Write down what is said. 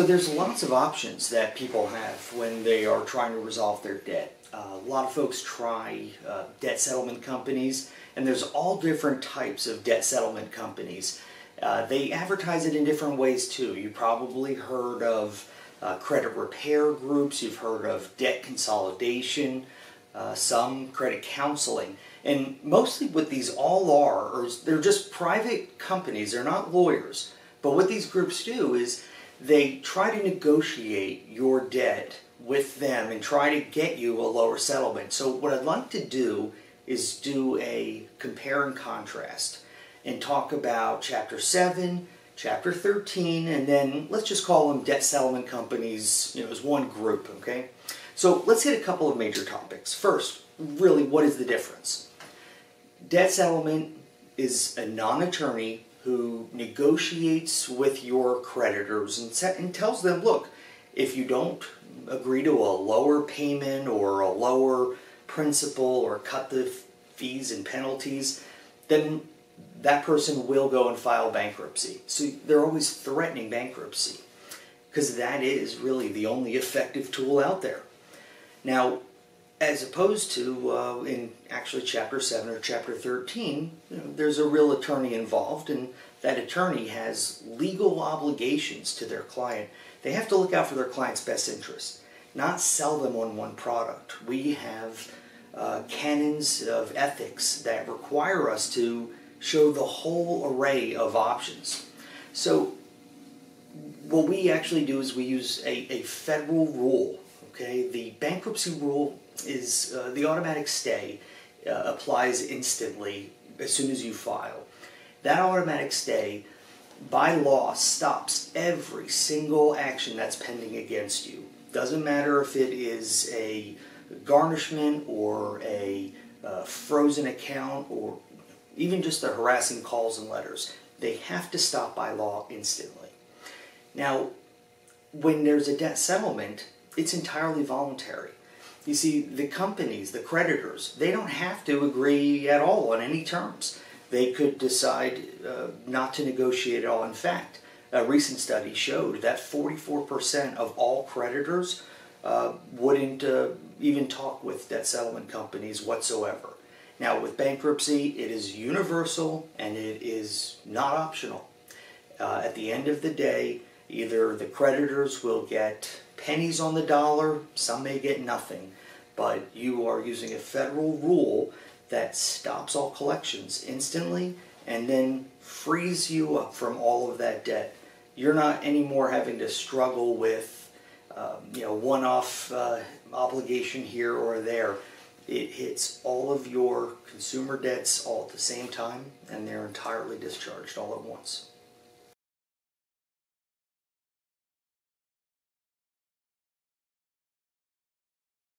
So there's lots of options that people have when they are trying to resolve their debt. A lot of folks try debt settlement companies, and there's all different types of debt settlement companies. They advertise it in different ways too. You probably heard of credit repair groups, you've heard of debt consolidation, some credit counseling. And mostly what these all are they're just private companies, they're not lawyers. But what these groups do is they try to negotiate your debt with them and try to get you a lower settlement. So what I'd like to do is do a compare and contrast and talk about Chapter 7, Chapter 13, and then let's just call them debt settlement companies, as one group, okay? So let's hit a couple of major topics. First, really, what is the difference? Debt settlement is a non-attorney who negotiates with your creditors and tells them, look, if you don't agree to a lower payment or a lower principal or cut the fees and penalties, then that person will go and file bankruptcy. So they're always threatening bankruptcy because that is really the only effective tool out there. Now, as opposed to in actually Chapter 7 or Chapter 13, there's a real attorney involved, and that attorney has legal obligations to their client. They have to look out for their client's best interest, not sell them on one product. We have canons of ethics that require us to show the whole array of options. So what we actually do is we use a federal rule. Okay, the bankruptcy rule is the automatic stay applies instantly as soon as you file. That automatic stay, by law, stops every single action that's pending against you. Doesn't matter if it is a garnishment or a frozen account or even just the harassing calls and letters. They have to stop by law instantly. Now, when there's a debt settlement, it's entirely voluntary. You see, the companies, the creditors, they don't have to agree at all on any terms. They could decide not to negotiate at all. In fact, a recent study showed that 44% of all creditors wouldn't even talk with debt settlement companies whatsoever. Now, with bankruptcy, it is universal and it is not optional. At the end of the day, either the creditors will get pennies on the dollar, some may get nothing, but you are using a federal rule that stops all collections instantly and then frees you up from all of that debt. You're not anymore having to struggle with one-off obligation here or there. It hits all of your consumer debts all at the same time, and they're entirely discharged all at once.